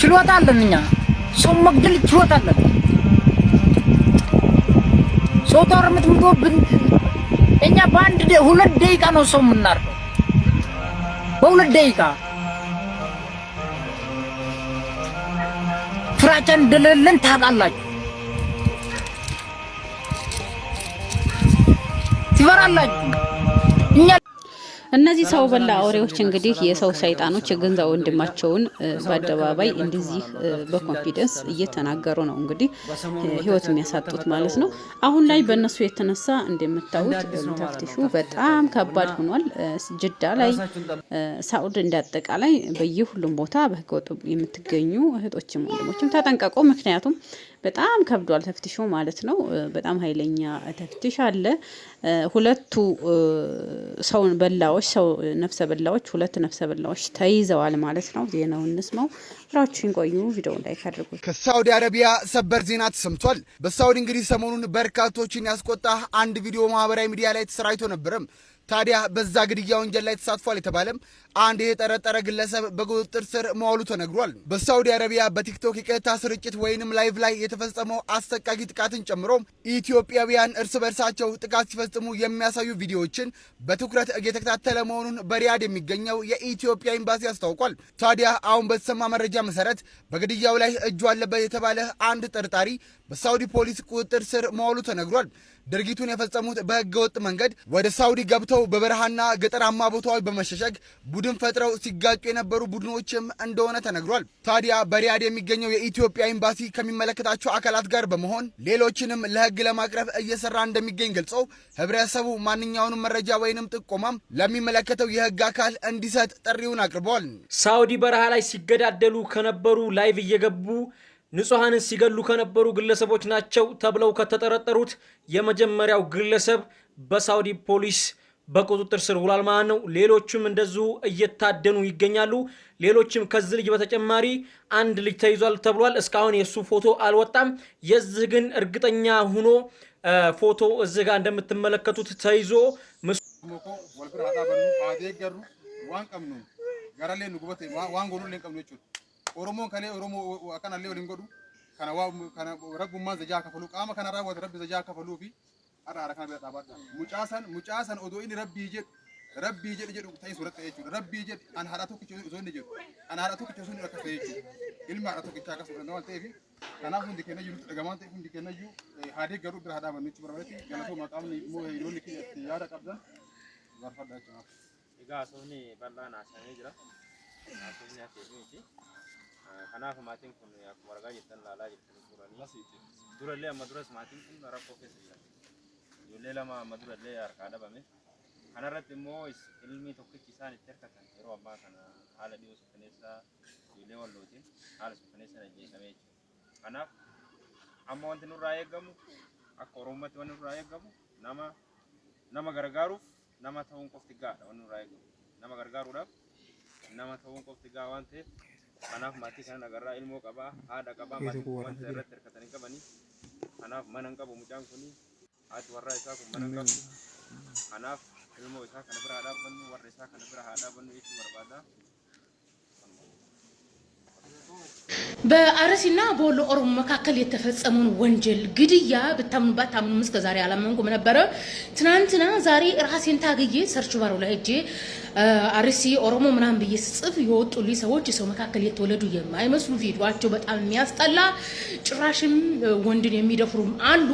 ችሎታ አለን እኛ ሰው መግደል ችሎታ አለን። ሰው ተርምት ምጎብን እኛ በአንድ ሁለት ደቂቃ ነው ሰው የምናርደው። በሁለት ደቂቃ ፍራቻ እንደሌለን ታውቃላችሁ። ትፈራላችሁ። እኛ እነዚህ ሰው በላ አውሬዎች እንግዲህ የሰው ሰይጣኖች የገንዛ ወንድማቸውን በአደባባይ እንደዚህ በኮንፊደንስ እየተናገሩ ነው እንግዲህ ህይወት የሚያሳጡት ማለት ነው። አሁን ላይ በእነሱ የተነሳ እንደምታዩት ተፍትሹ በጣም ከባድ ሆኗል። ጅዳ ላይ ሳኡድ እንዳጠቃላይ በየሁሉም ቦታ በህገወጥ የምትገኙ እህቶችም ወንድሞችም ተጠንቀቁ። ምክንያቱም በጣም ከብዷል ተፍትሾ ማለት ነው። በጣም ኃይለኛ ተፍትሽ አለ። ሁለቱ ሰው በላዎች ሰው ነፍሰ በላዎች ሁለት ነፍሰ በላዎች ተይዘዋል ማለት ነው። ዜናውን እንስማው። ፍራችን ቆዩ። ቪዲዮ ላይክ አድርጉ። ከሳውዲ አረቢያ ሰበር ዜና ተሰምቷል። በሳውዲ እንግዲህ ሰሞኑን በርካቶችን ያስቆጣ አንድ ቪዲዮ ማህበራዊ ሚዲያ ላይ ተሰራጭቶ ነበረም። ታዲያ በዛ ግድያ ወንጀል ላይ ተሳትፏል የተባለም አንድ የተጠረጠረ ግለሰብ በቁጥጥር ስር መዋሉ ተነግሯል። በሳውዲ አረቢያ በቲክቶክ የቀጥታ ስርጭት ወይንም ላይቭ ላይ የተፈጸመው አሰቃቂ ጥቃትን ጨምሮ ኢትዮጵያውያን እርስ በርሳቸው ጥቃት ሲፈጽሙ የሚያሳዩ ቪዲዮዎችን በትኩረት እየተከታተለ መሆኑን በሪያድ የሚገኘው የኢትዮጵያ ኤምባሲ አስታውቋል። ታዲያ አሁን በተሰማ መረጃ መሰረት በግድያው ላይ እጁ አለበት የተባለ አንድ ጠርጣሪ በሳውዲ ፖሊስ ቁጥጥር ስር መዋሉ ተነግሯል። ድርጊቱን የፈጸሙት በህገወጥ መንገድ ወደ ሳውዲ ገብተው በበረሃና ገጠራማ ቦታዎች በመሸሸግ ቡድን ፈጥረው ሲጋጩ የነበሩ ቡድኖችም እንደሆነ ተነግሯል። ታዲያ በሪያድ የሚገኘው የኢትዮጵያ ኤምባሲ ከሚመለከታቸው አካላት ጋር በመሆን ሌሎችንም ለህግ ለማቅረብ እየሰራ እንደሚገኝ ገልጸው ህብረተሰቡ ማንኛውንም መረጃ ወይንም ጥቆማም ለሚመለከተው የህግ አካል እንዲሰጥ ጥሪውን አቅርበዋል። ሳውዲ በረሃ ላይ ሲገዳደሉ ከነበሩ ላይቭ እየገቡ ንጹሃንን ሲገሉ ከነበሩ ግለሰቦች ናቸው ተብለው ከተጠረጠሩት የመጀመሪያው ግለሰብ በሳውዲ ፖሊስ በቁጥጥር ስር ውሏል ማለት ነው። ሌሎችም እንደዚሁ እየታደኑ ይገኛሉ። ሌሎችም ከዚህ ልጅ በተጨማሪ አንድ ልጅ ተይዟል ተብሏል። እስካሁን የሱ ፎቶ አልወጣም። የዚህ ግን እርግጠኛ ሆኖ ፎቶ እዚህ ጋር እንደምትመለከቱት ተይዞ Oromoon kalee Oromoo akkanallee waliin godhu kana rabbummaan zajaa kafalu qaama kana raawwate rabbi zajaa kafaluu fi araara kana bira dhaabadha. Mucaasan odoo inni rabbii jedhu ta'e suuratti ta'e jechuudha. Rabbii jedhu an haadha tokkicha osoo inni jedhu an haadha tokkicha osoo inni akka ta'e jechuudha. Ilma haadha tokkicha akka suuratti waan ta'eef kanaaf hundi kenna jiru dhagamaan ta'e hundi kenna jiru haadee garuu bira haadhaa bannichi barbaadatti galatoo maqaamni immoo hiriyoonni yaada qabdan barfadhaa jechuudha. Egaa soonni bal'aan haasa'ee jira. Haasa'ee nyaatee kanaaf maatiin kun akkuma argaa jirtan laalaa jirtan durallee amma duras maatiin kun rakkoo keessa jiran ijoollee lama amma durallee harkaa dhabame kanarratti immoo ilmi tokkichi isaan itti hirkatan yeroo ammaa kana haala dhiyoo suukaneessaa ijoollee wallootiin haala suukaneessaa ajjeesamee jechuudha. Kanaaf amma wanti nurraa eegamu akka Oromootti wanti nurraa eegamu nama gargaaruuf nama ta'uun qofti gaadha. Wanti nurraa eegamu nama gargaaruudhaaf nama ta'uun qofti gaa waan ta'eef kanaaf maatii kana nagarraa ilmoo qabaa haadha qabaa maatii wanta irratti hirkatanii qabanii kanaaf mana hin qabu mucaan kuni haati warraa isaa kun mana hin qabdu kanaaf ilmoo isaa kana bira dhaabbannu warra isaa kana bira dhaabbannu jechuu barbaada. በአርሲና በወሎ ኦሮሞ መካከል የተፈጸመውን ወንጀል ግድያ በታምኑ እስከ ዛሬ አላመንኩም ነበር። ትናንትና ዛሬ ራሴን ታግዬ ሰርች ባሩ ላይ ሄጄ አርሲ ኦሮሞ ምናምን ብዬ ስጽፍ የወጡልኝ ሰዎች ሰው መካከል የተወለዱ የማይመስሉ ቪዲዮአቸው በጣም የሚያስጠላ ጭራሽም ወንድን የሚደፍሩም አሉ።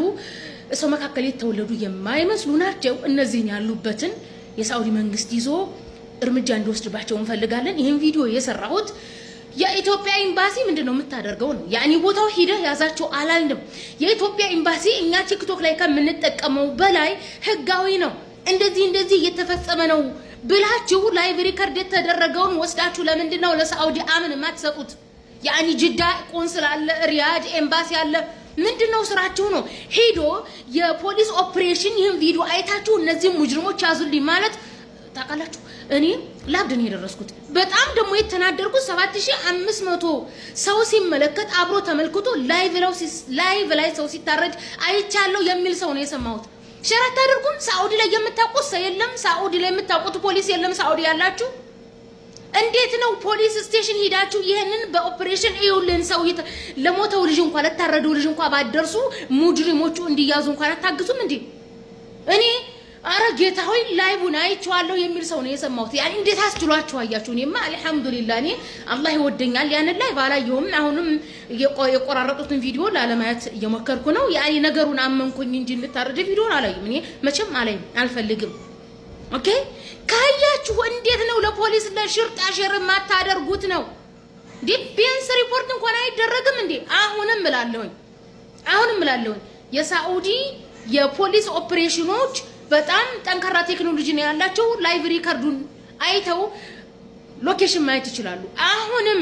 ሰው መካከል የተወለዱ የማይመስሉ ናቸው። እነዚህን ያሉበትን የሳውዲ መንግስት ይዞ እርምጃ እንዲወስድባቸው እንፈልጋለን። ይሄን ቪዲዮ የሰራሁት የኢትዮጵያ ኤምባሲ ምንድነው የምታደርገው ነው። ያኒ ቦታው ሂደህ ያዛቸው አላልንም። የኢትዮጵያ ኤምባሲ እኛ ቲክቶክ ላይ ከምንጠቀመው በላይ ህጋዊ ነው። እንደዚህ እየተፈጸመ ነው ብላችሁ ላይቭ ሪከርድ የተደረገውን ወስዳችሁ ለምንድነው ለሳውዲ አምን ማትሰጡት? ያኒ ጅዳ ቆንስላ አለ፣ ሪያድ ኤምባሲ አለ። ምንድነው ስራችሁ ነው? ሄዶ የፖሊስ ኦፕሬሽን ይሄን ቪዲዮ አይታችሁ እነዚህ ሙጅሪሞች ያዙልኝ ማለት ታውቃላችሁ። እኔ ላብድን የደረስኩት በጣም ደግሞ የተናደርኩት 7500 ሰው ሲመለከት አብሮ ተመልክቶ ላይቭ ላይ ሰው ሲታረድ አይቻለው የሚል ሰው ነው የሰማሁት። ሸራት አድርጉም። ሳኡዲ ላይ የምታውቁት ሰው የለም። ሳኡዲ ላይ የምታውቁት ፖሊስ የለም። ሳኡዲ ያላችሁ እንዴት ነው ፖሊስ ስቴሽን ሄዳችሁ ይሄንን በኦፕሬሽን ይውልን ሰው ለሞተው ልጅ እንኳን ለታረደው ልጅ እንኳን ባደርሱ ሙጅሪሞቹ እንዲያዙ እንኳን አታግዙም እንዴ? እኔ አረ ጌታ ሆይ ላይቡን አይቼዋለሁ የሚል ሰው ነው የሰማሁት። ያኔ እንዴት አስችሏችሁ አያችሁ? እኔማ አልሐምዱሊላህ እኔ አላህ ይወደኛል ያን ላይ ባላየሁም አሁንም የቆራረጡትን ቪዲዮ ላለማየት እየሞከርኩ ነው። ያኔ ነገሩን አመንኩኝ እንጂ እንድታረደ ቪዲዮን አላየም። እኔ መቼም አላይም አልፈልግም። ኦኬ ካያችሁ እንዴት ነው ለፖሊስ ለሽርጣ ሸር ማታደርጉት ነው? ቢያንስ ሪፖርት እንኳን አይደረግም እንዴ? አሁንም እላለሁኝ የሳኡዲ የፖሊስ ኦፕሬሽኖች በጣም ጠንካራ ቴክኖሎጂ ነው ያላቸው። ላይቭ ሪከርዱን አይተው ሎኬሽን ማየት ይችላሉ። አሁንም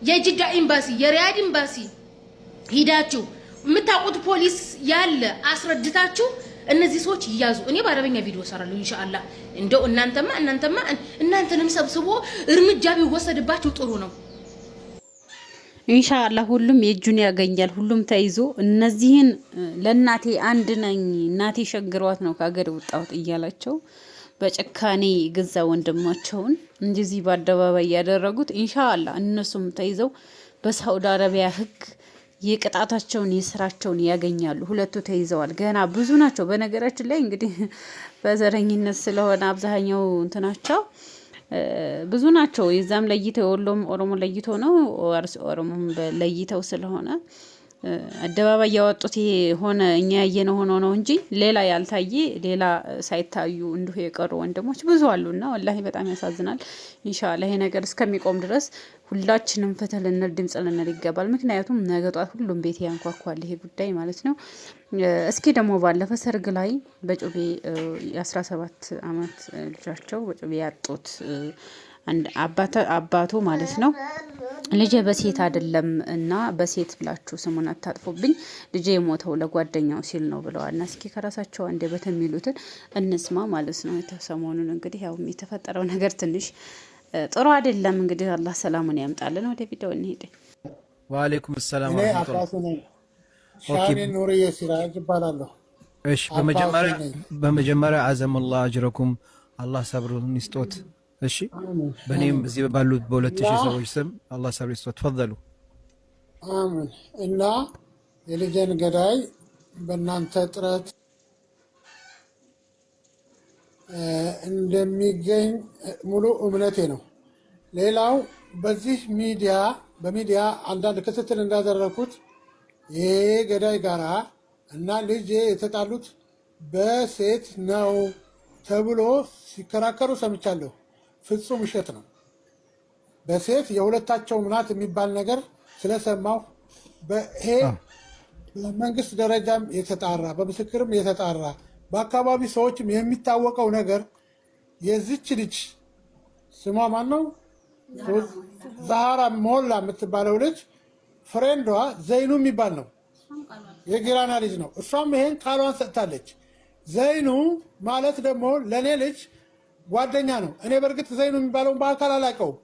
የጅዳ ኤምባሲ የሪያድ ኤምባሲ ሂዳችሁ የምታውቁት ፖሊስ ያለ አስረድታችሁ እነዚህ ሰዎች ይያዙ። እኔ በአረበኛ ቪዲዮ ሰራለሁ ኢንሻአላህ። እንደው እናንተንም ሰብስቦ እርምጃ ቢወሰድባችሁ ጥሩ ነው ኢንሻአላህ። ሁሉም የእጁን ያገኛል። ሁሉም ተይዞ እነዚህን ለእናቴ አንድ ነኝ እናቴ ሸግሯት ነው ከሀገር ወጣሁት እያላቸው በጭካኔ ገዛ ወንድማቸውን እንደዚህ በአደባባይ ያደረጉት ኢንሻአላህ እነሱም ተይዘው በሳውዲ አረቢያ ህግ የቅጣታቸውን የስራቸውን ያገኛሉ። ሁለቱ ተይዘዋል። ገና ብዙ ናቸው። በነገራችን ላይ እንግዲህ በዘረኝነት ስለሆነ አብዛኛው እንትናቸው ብዙ ናቸው። የዛም ለይተው የወሎም ኦሮሞ ለይቶ ነው ኦሮሞም ለይተው ስለሆነ አደባባይ ያወጡት ሆነ እኛ ያየነው ሆኖ ነው እንጂ ሌላ ያልታየ ሌላ ሳይታዩ እንዲሁ የቀሩ ወንድሞች ብዙ አሉና ወላሂ በጣም ያሳዝናል። ኢንሻአላህ ይሄ ነገር እስከሚቆም ድረስ ሁላችንም ፍትህ ልንል ድምጽ ልንል ይገባል። ምክንያቱም ነገ ጧት ሁሉም ቤት ያንኳኳል ይሄ ጉዳይ ማለት ነው። እስኪ ደግሞ ባለፈ ሰርግ ላይ በጩቤ የ17 ዓመት ልጃቸው በጩቤ ያጡት አባቱ ማለት ነው ልጄ በሴት አይደለም እና በሴት ብላችሁ ስሙን አታጥፉብኝ ልጄ የሞተው ለጓደኛው ሲል ነው ብለዋል። እና እስኪ ከራሳቸው አንደበት የሚሉትን እንስማ ማለት ነው። ሰሞኑን እንግዲህ ያው የተፈጠረው ነገር ትንሽ ጥሩ አይደለም። እንግዲህ አላህ ሰላሙን ያምጣልን። ወደ ቪዲዮ እንሄድ። ወአለይኩም ሰላም ወራህመቱላህ። ሻኔ ኑር የሲራጅ ይባላለሁ። እሺ በመጀመሪያ አዘመላህ አጅረኩም አላህ ሰብሩን ይስጦት። እሺ በእኔም እዚህ ባሉት በ2000 ሰዎች ስም አላህ ሰብር ይስጦት። ተፈضሉ አሜን። እና የልጄን ገዳይ በእናንተ ጥረት እንደሚገኝ ሙሉ እምነቴ ነው። ሌላው በዚህ በሚዲያ አንዳንድ ክትትል እንዳደረኩት ይሄ ገዳይ ጋራ እና ልጄ የተጣሉት በሴት ነው ተብሎ ሲከራከሩ ሰምቻለሁ። ፍጹም ውሸት ነው። በሴት የሁለታቸው ናት የሚባል ነገር ስለሰማሁ ይሄ በመንግስት ደረጃም የተጣራ በምስክርም የተጣራ በአካባቢ ሰዎችም የሚታወቀው ነገር የዚች ልጅ ስሟ ማን ነው? ዛሃራ ሞላ የምትባለው ልጅ ፍሬንዷ ዘይኑ የሚባል ነው። የጊራና ልጅ ነው። እሷም ይሄን ቃሏን ሰጥታለች። ዘይኑ ማለት ደግሞ ለእኔ ልጅ ጓደኛ ነው። እኔ በእርግጥ ዘይኑ የሚባለውን በአካል አላውቀውም።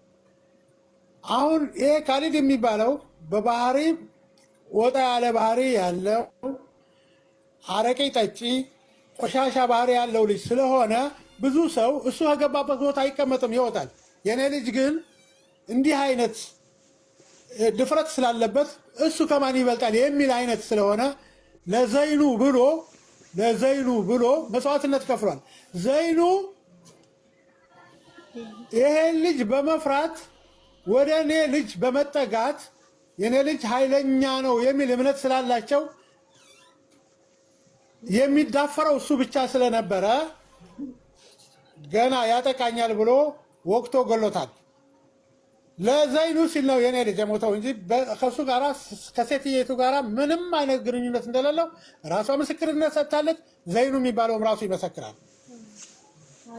አሁን ይሄ ካሊድ የሚባለው በባህሪ ወጣ ያለ ባህሪ ያለው አረቄ ጠጪ ቆሻሻ ባህሪ ያለው ልጅ ስለሆነ ብዙ ሰው እሱ ከገባበት ቦታ አይቀመጥም፣ ይወጣል። የኔ ልጅ ግን እንዲህ አይነት ድፍረት ስላለበት እሱ ከማን ይበልጣል የሚል አይነት ስለሆነ ለዘይኑ ብሎ መስዋዕትነት ከፍሏል። ዘይኑ ይሄን ልጅ በመፍራት ወደ እኔ ልጅ በመጠጋት የኔ ልጅ ኃይለኛ ነው የሚል እምነት ስላላቸው የሚዳፈረው እሱ ብቻ ስለነበረ ገና ያጠቃኛል ብሎ ወቅቶ ገሎታል። ለዘይኑ ሲል ነው የኔ ልጅ የሞተው እንጂ ከሱ ጋራ ከሴትየቱ ጋራ ምንም አይነት ግንኙነት እንደሌለው ራሷ ምስክርነት ሰጥታለች። ዘይኑ የሚባለውም ራሱ ይመሰክራል።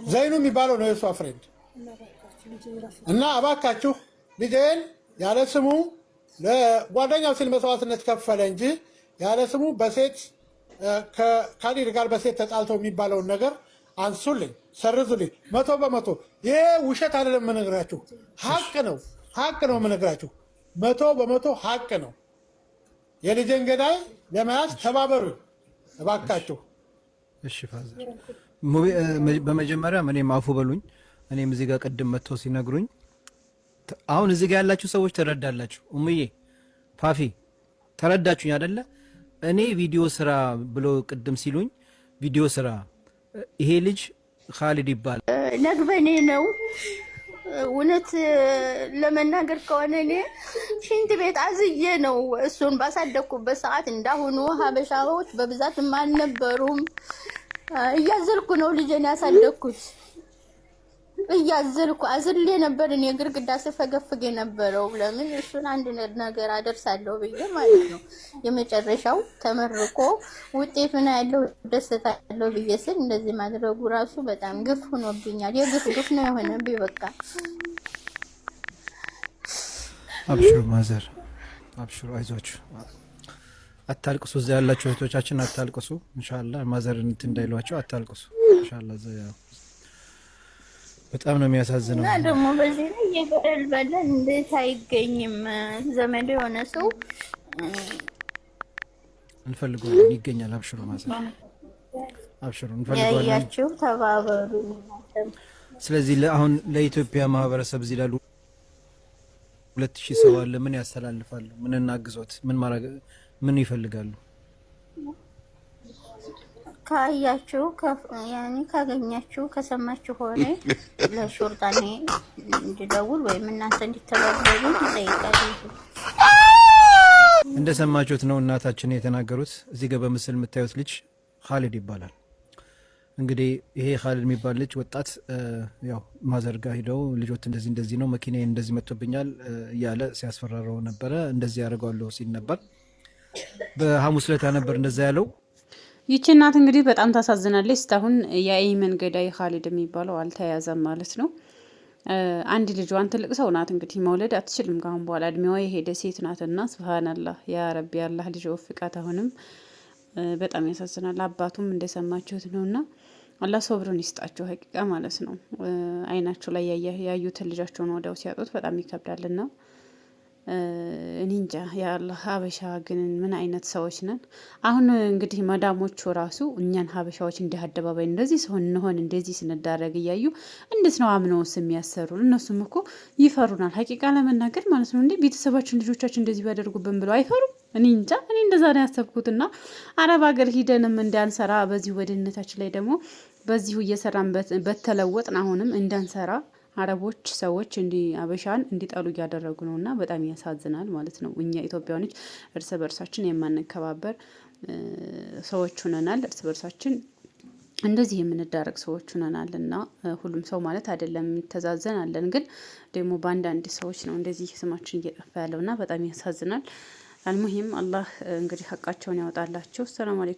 ዘይኑ የሚባለው ነው የእሷ ፍሬንድ እና እባካችሁ ልጄን ያለ ስሙ ለጓደኛው ሲል መስዋዕትነት ከፈለ እንጂ ያለ ስሙ በሴት ከካሊድ ጋር በሴት ተጣልተው የሚባለውን ነገር አንሱልኝ፣ ሰርዙልኝ። 100% ይሄ ውሸት አይደለም የምነግራችሁ፣ ሀቅ ነው የምነግራችሁ። 100% ሀቅ ነው። የልጄን ገዳይ ለመያዝ ተባበሩኝ እባካችሁ። እሺ ፋዘር፣ በመጀመሪያ እኔም አፉ በሉኝ። እኔም እዚህ ጋር ቅድም መጥተው ሲነግሩኝ አሁን እዚህ ጋር ያላችሁ ሰዎች ተረዳላችሁ። ኡምዬ ፋፊ ተረዳችሁኝ አይደለ? እኔ ቪዲዮ ስራ ብሎ ቅድም ሲሉኝ ቪዲዮ ስራ ይሄ ልጅ ኻሊድ ይባላል። ነግበኔ ነው። እውነት ለመናገር ከሆነ እኔ ሽንት ቤት አዝዬ ነው እሱን ባሳደኩበት ሰዓት እንዳሁኑ ሀበሻዎች በብዛት አልነበሩም። እያዘልኩ ነው ልጄን ያሳደኩት። እያዘልኩ አዝሌ ነበር እኔ ግርግዳ ስፈገፍግ የነበረው። ለምን እሱን አንድ ነገር አደርሳለሁ ብዬ ማለት ነው። የመጨረሻው ተመርቆ ውጤቱን ያለው ደስታ ያለው ብዬ ስል እንደዚህ ማድረጉ ራሱ በጣም ግፍ ሆኖብኛል። የግፍ ነው የሆነብኝ። በቃ አብሽሩ ማዘር አብሽሩ፣ አይዟችሁ፣ አታልቅሱ። እዛ ያላችሁ እህቶቻችን አታልቅሱ። ኢንሻአላህ ማዘር እንትን እንዳይሏቸው አታልቅሱ። ኢንሻአላህ በጣም ነው የሚያሳዝነው። እና ደግሞ በዚህ ላይ የበደል በደል እንዴት አይገኝም? ዘመድ የሆነ ሰው እንፈልገዋለን፣ ይገኛል። አብሽሩ ማዘር አብሽሩ፣ እንፈልገዋለን። ያያችሁ ተባበሩ። ስለዚህ አሁን ለኢትዮጵያ ማህበረሰብ እዚህ ላሉ 2000 ሰው አለ። ምን ያስተላልፋሉ? ምን እናግዞት? ምን ይፈልጋሉ? ካያችሁ ያኔ ካገኛችሁ ከሰማችሁ ሆነ ለሹርጣኔ እንዲደውል ወይም እናንተ እንድትተባበሩ ይጠይቃሉ። እንደሰማችሁት ነው እናታችን የተናገሩት። እዚህ ጋር በምስል የምታዩት ልጅ ኻሊድ ይባላል። እንግዲህ ይሄ ኻሊድ የሚባል ልጅ ወጣት ያው ማዘርጋ ሂደው ልጆት እንደዚህ ነው መኪናዬ እንደዚህ መጥቶብኛል እያለ ሲያስፈራራው ነበረ። እንደዚህ ያደርጋለሁ ሲል ነበር። በሐሙስ ዕለት ነበር እንደዛ ያለው። ይቺ እናት እንግዲህ በጣም ታሳዝናለች። እስካሁን የአይመን ገዳይ ኻሊድ የሚባለው አልተያዘም ማለት ነው። አንድ ልጇን ትልቅ ሰው ናት እንግዲህ መውለድ አትችልም ካሁን በኋላ እድሜዋ የሄደ ሴት ናትና፣ ሱብሃንአላህ ያ ረቢ አላህ ልጅ ወፍቃት። አሁንም በጣም ያሳዝናል። አባቱም እንደሰማችሁት ነውና አላህ ሶብሩን ይስጣቸው ሀቂቃ ማለት ነው። አይናቸው ላይ ያዩትን ልጃቸውን ወዲያው ሲያጡት በጣም ይከብዳልና እኔ እንጃ ያአላህ። ሀበሻ ግን ምን አይነት ሰዎች ነን? አሁን እንግዲህ መዳሞቹ ራሱ እኛን ሀበሻዎች እንዲህ አደባባይ እንደዚህ ስንሆን እንደዚህ ስንዳረግ እያዩ እንዴት ነው አምነውስ የሚያሰሩን? እነሱም እኮ ይፈሩናል ሀቂቃ ለመናገር ማለት ነው። እንዴ ቤተሰባችን ልጆቻችን እንደዚህ ቢያደርጉብን ብለው አይፈሩም? እኔ እንጃ። እኔ እንደዛ ነው ያሰብኩትና አረብ ሀገር ሂደንም እንዳንሰራ በዚሁ ወድነታችን ላይ ደግሞ በዚሁ እየሰራን በተለወጥን አሁንም እንዳንሰራ አረቦች ሰዎች አበሻን እንዲጠሉ እያደረጉ ነውና በጣም ያሳዝናል ማለት ነው። እኛ ኢትዮጵያውያኖች እርስ በርሳችን የማንከባበር ሰዎች ሆነናል። እርስ በርሳችን እንደዚህ የምንዳረግ ሰዎች ሆነናል እና ሁሉም ሰው ማለት አይደለም፣ የሚተዛዘን አለን። ግን ደግሞ በአንዳንድ ሰዎች ነው እንደዚህ ስማችን እየጠፋ ያለውና በጣም ያሳዝናል። አልሙሂም አላህ እንግዲህ ሀቃቸውን ያወጣላቸው። ሰላም አለይኩም።